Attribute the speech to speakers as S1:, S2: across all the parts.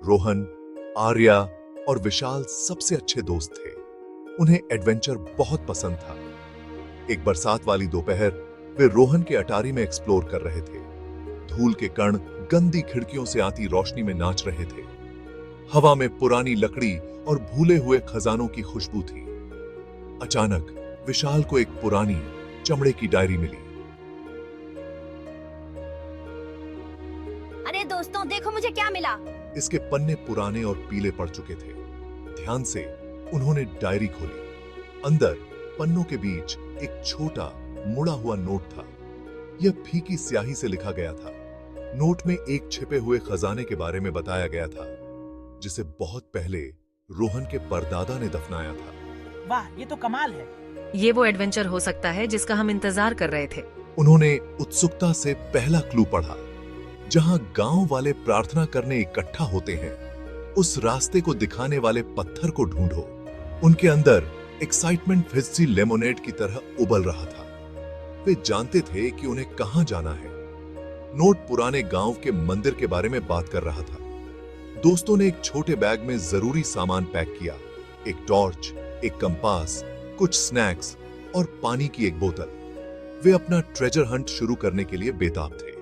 S1: रोहन, आर्या और विशाल सबसे अच्छे दोस्त थे। उन्हें एडवेंचर बहुत पसंद था। एक बरसात वाली दोपहर वे रोहन के अटारी में एक्सप्लोर कर रहे थे। धूल के कण गंदी खिड़कियों से आती रोशनी में नाच रहे थे। हवा में पुरानी लकड़ी और भूले हुए खजानों की खुशबू थी। अचानक विशाल को एक पुरानी चमड़े की डायरी मिली।
S2: अरे दोस्तों, देखो मुझे क्या मिला।
S1: इसके पन्ने पुराने और पीले पड़ चुके थे। ध्यान से उन्होंने डायरी खोली। अंदर पन्नों के बीच एक छोटा मुड़ा हुआ नोट था। यह फीकी स्याही से लिखा गया था। नोट में एक छिपे हुए खजाने के बारे में बताया गया था, जिसे बहुत पहले रोहन के परदादा ने दफनाया था।
S3: वाह, ये तो कमाल है।
S4: ये वो एडवेंचर हो सकता है जिसका हम इंतजार कर रहे थे।
S1: उन्होंने उत्सुकता से पहला क्लू पढ़ा। जहां गांव वाले प्रार्थना करने इकट्ठा होते हैं, उस रास्ते को दिखाने वाले पत्थर को ढूंढो। उनके अंदर एक्साइटमेंट फिज्जी लेमोनेड की तरह उबल रहा था। वे जानते थे कि उन्हें कहां जाना है। नोट पुराने गांव के मंदिर के बारे में बात कर रहा था। दोस्तों ने एक छोटे बैग में जरूरी सामान पैक किया। एक टॉर्च, एक कंपास, कुछ स्नैक्स और पानी की एक बोतल। वे अपना ट्रेजर हंट शुरू करने के लिए बेताब थे।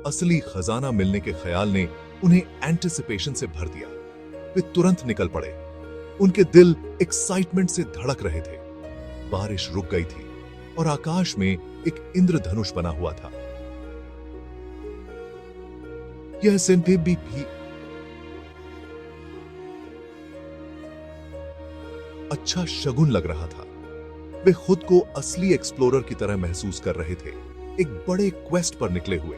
S1: असली खजाना मिलने के ख्याल ने उन्हें एंटिसिपेशन से भर दिया। वे तुरंत निकल पड़े। उनके दिल एक्साइटमेंट से धड़क रहे थे। बारिश रुक गई थी और आकाश में एक इंद्रधनुष बना हुआ था। यह सिंपी भी अच्छा शगुन लग रहा था। वे खुद को असली एक्सप्लोरर की तरह महसूस कर रहे थे, एक बड़े क्वेस्ट पर निकले हुए।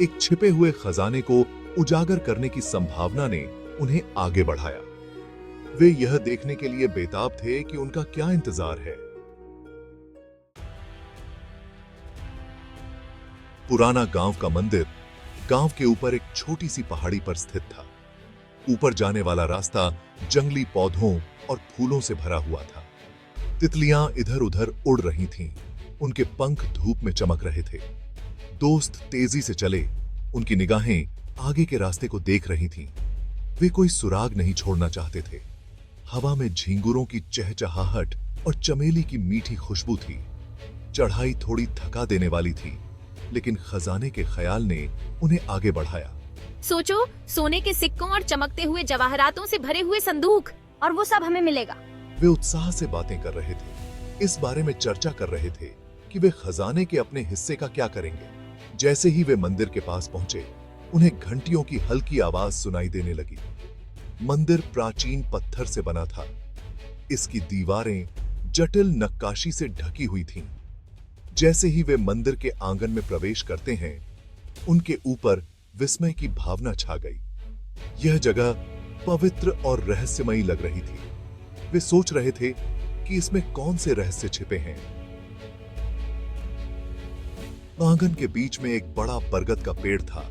S1: एक छिपे हुए खजाने को उजागर करने की संभावना ने उन्हें आगे बढ़ाया। वे यह देखने के लिए बेताब थे कि उनका क्या इंतजार है। पुराना गांव का मंदिर गांव के ऊपर एक छोटी सी पहाड़ी पर स्थित था। ऊपर जाने वाला रास्ता जंगली पौधों और फूलों से भरा हुआ था। तितलियां इधर उधर उड़ रही थीं। उनके पंख धूप में चमक रहे थे। दोस्त तेजी से चले। उनकी निगाहें आगे के रास्ते को देख रही थीं। वे कोई सुराग नहीं छोड़ना चाहते थे। हवा में झींगुरों की चहचहाहट और चमेली की मीठी खुशबू थी। चढ़ाई थोड़ी थका देने वाली थी, लेकिन खजाने के ख्याल ने उन्हें आगे बढ़ाया।
S2: सोचो, सोने के सिक्कों और चमकते हुए जवाहरातों से भरे हुए संदूक, और वो सब हमें मिलेगा।
S1: वे उत्साह से बातें कर रहे थे। इस बारे में चर्चा कर रहे थे कि वे खजाने के अपने हिस्से का क्या करेंगे। जैसे ही वे मंदिर के पास पहुंचे, उन्हें घंटियों की हल्की आवाज सुनाई देने लगी। मंदिर प्राचीन पत्थर से बना था। इसकी दीवारें जटिल नक्काशी से ढकी हुई थीं। जैसे ही वे मंदिर के आंगन में प्रवेश करते हैं, उनके ऊपर विस्मय की भावना छा गई। यह जगह पवित्र और रहस्यमयी लग रही थी। वे सोच रहे थे कि इसमें कौन से रहस्य छिपे हैं। आंगन के बीच में एक बड़ा बरगद का पेड़ था,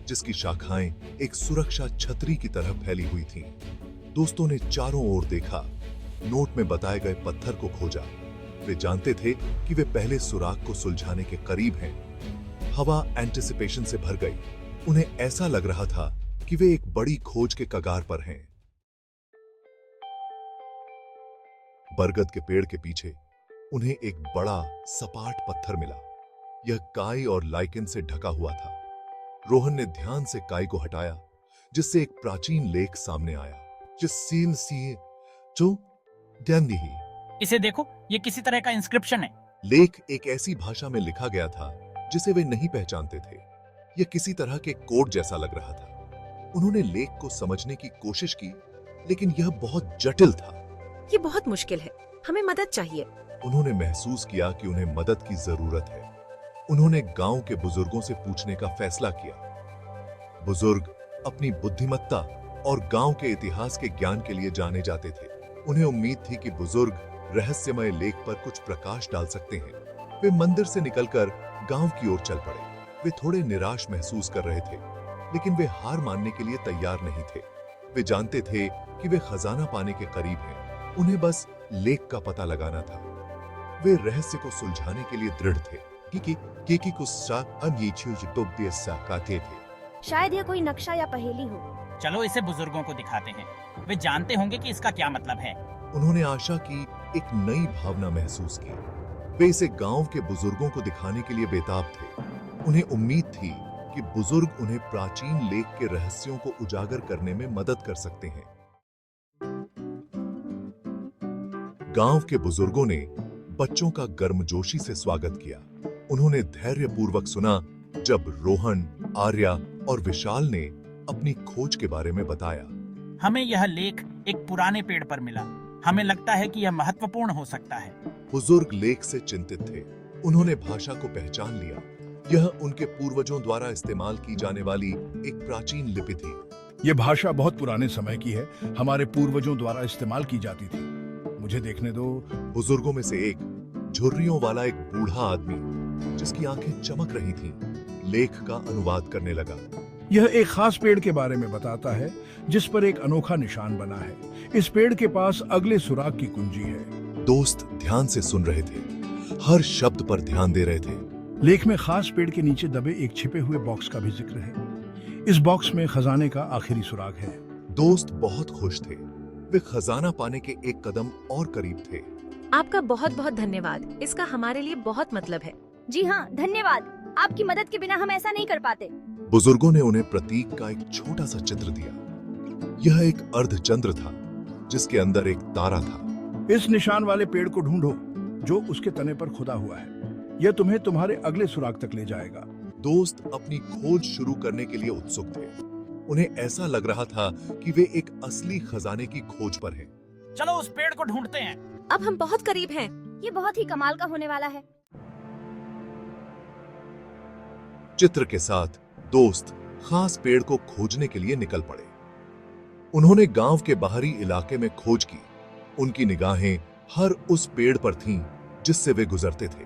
S1: जिसकी शाखाएं एक सुरक्षा छतरी की तरह फैली हुई थीं। दोस्तों ने चारों ओर देखा, नोट में बताए गए पत्थर को खोजा। वे जानते थे कि वे पहले सुराग को सुलझाने के करीब हैं। हवा एंटिसिपेशन से भर गई। उन्हें ऐसा लग रहा था कि वे एक बड़ी खोज के कगार पर हैं। बरगद के पेड़ के पीछे उन्हें एक बड़ा सपाट पत्थर मिला। यह काई और लाइकेन से ढका हुआ था। रोहन ने ध्यान से काई को हटाया, जिससे एक प्राचीन लेख सामने आया।
S3: इसे देखो, ये किसी तरह का इंस्क्रिप्शन है।
S1: लेख एक ऐसी भाषा में लिखा गया था जिसे वे नहीं पहचानते थे। यह किसी तरह के कोड जैसा लग रहा था। उन्होंने लेख को समझने की कोशिश की, लेकिन यह बहुत जटिल था।
S4: ये बहुत मुश्किल है, हमें मदद चाहिए।
S1: उन्होंने महसूस किया कि उन्हें मदद की जरूरत है। उन्होंने गांव के बुजुर्गों से पूछने का फैसला किया। बुजुर्ग अपनी बुद्धिमत्ता और गांव के इतिहास के ज्ञान के लिए जाने जाते थे। उन्हें उम्मीद थी कि बुजुर्ग रहस्यमय लेख पर कुछ प्रकाश डाल सकते हैं। वे मंदिर से निकलकर गांव की ओर चल पड़े। वे थोड़े निराश महसूस कर रहे थे, लेकिन वे हार मानने के लिए तैयार नहीं थे। वे जानते थे कि वे खजाना पाने के करीब हैं। उन्हें बस लेख का पता लगाना था। वे रहस्य को सुलझाने के लिए दृढ़ थे।
S2: शायद यह कोई नक्शा या पहेली हो।
S3: चलो इसे बुजुर्गों को दिखाते हैं, वे जानते होंगे कि इसका क्या मतलब है।
S1: उन्होंने आशा की एक नई भावना महसूस की। वे इसे गांव के बुजुर्गों को दिखाने के लिए बेताब थे। उन्हें उम्मीद थी कि बुजुर्ग उन्हें प्राचीन लेक के रहस्यों को उजागर करने में मदद कर सकते हैं। गांव के बुजुर्गों ने बच्चों का गर्मजोशी से स्वागत किया। उन्होंने धैर्यपूर्वक सुना जब रोहन, आर्या और विशाल ने अपनी खोज के बारे में बताया।
S3: हमें यह लेख एक पुराने पेड़ पर मिला। हमें लगता है कि यह महत्वपूर्ण हो सकता है।
S1: बुजुर्ग लेख से चिंतित थे। उन्होंने भाषा को पहचान लिया। यह उनके पूर्वजों द्वारा इस्तेमाल की जाने वाली एक प्राचीन लिपि थी।
S5: ये भाषा बहुत पुराने समय की है, हमारे पूर्वजों द्वारा इस्तेमाल की जाती थी। मुझे देखने दो।
S1: बुजुर्गों में से एक, झुर्रियों वाला एक बूढ़ा आदमी जिसकी आंखें चमक रही थीं, लेख का अनुवाद करने लगा।
S5: यह एक खास पेड़ के बारे में बताता है जिस पर एक अनोखा निशान बना है। इस पेड़ के पास अगले सुराग की कुंजी है।
S1: दोस्त ध्यान से सुन रहे थे, हर शब्द पर ध्यान दे रहे थे।
S5: लेख में खास पेड़ के नीचे दबे एक छिपे हुए बॉक्स का भी जिक्र है। इस बॉक्स में खजाने का आखिरी सुराग है।
S1: दोस्त बहुत खुश थे। वे खजाना पाने के एक कदम और करीब थे।
S4: आपका बहुत बहुत धन्यवाद, इसका हमारे लिए बहुत मतलब है।
S2: जी हाँ, धन्यवाद। आपकी मदद के बिना हम ऐसा नहीं कर पाते।
S1: बुजुर्गों ने उन्हें प्रतीक का एक छोटा सा चित्र दिया। यह एक अर्धचंद्र था जिसके अंदर एक तारा था।
S5: इस निशान वाले पेड़ को ढूंढो जो उसके तने पर खुदा हुआ है। यह तुम्हें तुम्हारे अगले सुराग तक ले जाएगा।
S1: दोस्त अपनी खोज शुरू करने के लिए उत्सुक थे। उन्हें ऐसा लग रहा था कि वे एक असली खजाने की खोज पर हैं।
S3: चलो उस पेड़ को ढूंढते हैं।
S2: अब हम बहुत करीब हैं। ये बहुत ही कमाल का होने वाला है।
S1: चित्र के साथ दोस्त खास पेड़ को खोजने के लिए निकल पड़े। उन्होंने गांव के बाहरी इलाके में खोज की। उनकी निगाहें हर उस पेड़ पर थीं जिससे वे गुजरते थे।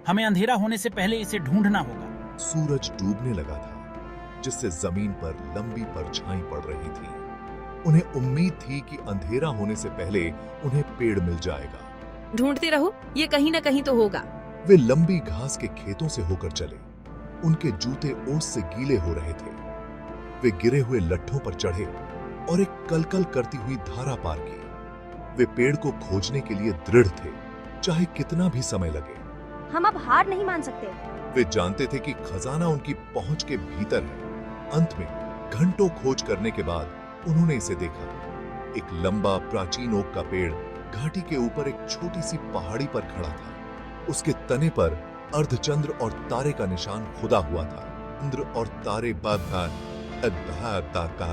S3: हमें अंधेरा होने से पहले इसे ढूंढना होगा।
S1: सूरज डूबने लगा था जिससे जमीन पर लंबी परछाई पड़ रही थी। उन्हें उम्मीद थी कि अंधेरा होने से पहले उन्हें पेड़ मिल जाएगा।
S4: ढूंढते रहो, ये कहीं न कहीं तो होगा।
S1: वे लंबी घास के खेतों से होकर चले। उनके जूते ओस से गीले हो रहे थे। वे गिरे हुए लट्ठों पर चढ़े और एक कलकल करती हुई धारा पार की। वे पेड़ को खोजने के लिए दृढ़ थे, चाहे कितना भी समय लगे।
S2: हम अब हार नहीं मान सकते।
S1: वे जानते थे कि खजाना उनकी पहुंच के भीतर है। अंत में घंटों खोज करने के बाद उन्होंने इसे देखा। एक लंबा प्राचीन ओक का पेड़ घाटी के ऊपर एक छोटी सी पहाड़ी पर खड़ा था। उसके तने पर अर्धचंद्र और तारे का निशान खुदा हुआ था। चंद्र और तारे कहा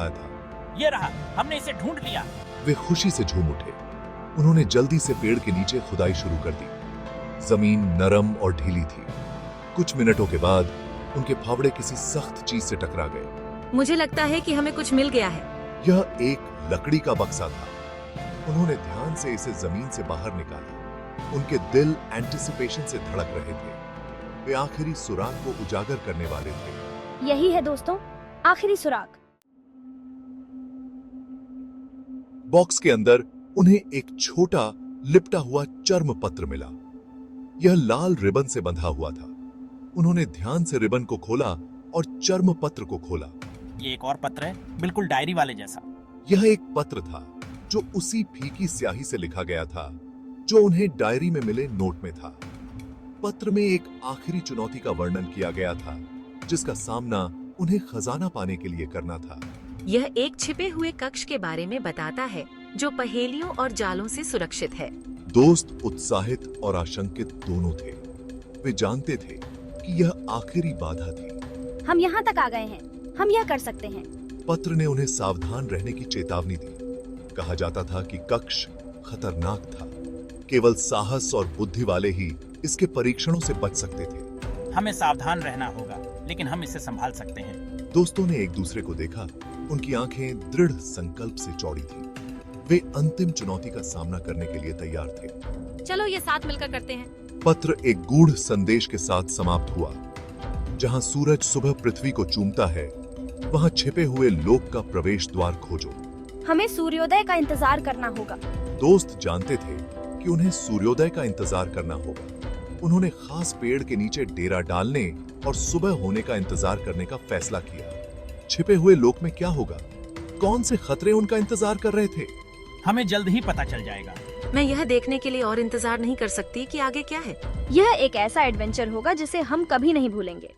S1: था।
S3: ये रहा, हमने इसे ढूंढ लिया।
S1: वे खुशी से झूम उठे। उन्होंने जल्दी से पेड़ के नीचे खुदाई शुरू कर दी। जमीन नरम और ढीली थी। कुछ मिनटों के बाद उनके फावड़े किसी सख्त चीज से टकरा गए।
S4: मुझे लगता है कि हमें कुछ मिल गया है।
S1: यह एक लकड़ी का बक्सा था। उन्होंने ध्यान से इसे जमीन से बाहर निकाला। उनके दिल एंटिसिपेशन से धड़क रहे थे। वे आखिरी सुराग को उजागर करने वाले थे।
S2: यही है दोस्तों, आखिरी सुराग।
S1: बॉक्स के अंदर उन्हें एक छोटा लिपटा हुआ चर्म पत्र मिला। यह लाल रिबन से बंधा हुआ था। उन्होंने ध्यान से रिबन को खोला और चर्म पत्र को खोला।
S3: ये एक और पत्र है, बिल्कुल डायरी वाले जैसा।
S1: यह एक पत्र था जो उसी फीकी स्याही से लिखा गया था जो उन्हें डायरी में मिले नोट में था। पत्र में एक आखिरी चुनौती का वर्णन किया गया था जिसका सामना उन्हें खजाना पाने के लिए करना था।
S4: यह एक छिपे हुए कक्ष के बारे में बताता है जो पहेलियों और जालों से सुरक्षित है।
S1: दोस्त उत्साहित और आशंकित दोनों थे। वे जानते थे कि यह आखिरी बाधा थी।
S2: हम यहाँ तक आ गए हैं, हम यह कर सकते हैं।
S1: पत्र ने उन्हें सावधान रहने की चेतावनी दी। कहा जाता था कि कक्ष खतरनाक था। केवल साहस और बुद्धि वाले ही इसके परीक्षणों से बच सकते थे।
S3: हमें सावधान रहना होगा, लेकिन हम इसे संभाल सकते हैं।
S1: दोस्तों ने एक दूसरे को देखा। उनकी आंखें दृढ़ संकल्प से चौड़ी थीं। वे अंतिम चुनौती का सामना करने के लिए तैयार थे।
S4: चलो ये साथ मिलकर करते हैं।
S1: पत्र एक गूढ़ संदेश के साथ समाप्त हुआ। जहां सूरज सुबह पृथ्वी को चूमता है, वहां छिपे हुए लोक का प्रवेश द्वार खोजो।
S2: हमें सूर्योदय का इंतजार करना होगा।
S1: दोस्त जानते थे कि उन्हें सूर्योदय का इंतजार करना होगा। उन्होंने खास पेड़ के नीचे डेरा डालने और सुबह होने का इंतजार करने का फैसला किया। छिपे हुए लोक में क्या होगा? कौन से खतरे उनका इंतजार कर रहे थे।
S3: हमें जल्द ही पता चल जाएगा।
S4: मैं यह देखने के लिए और इंतजार नहीं कर सकती कि आगे क्या है।
S2: यह एक ऐसा एडवेंचर होगा जिसे हम कभी नहीं भूलेंगे।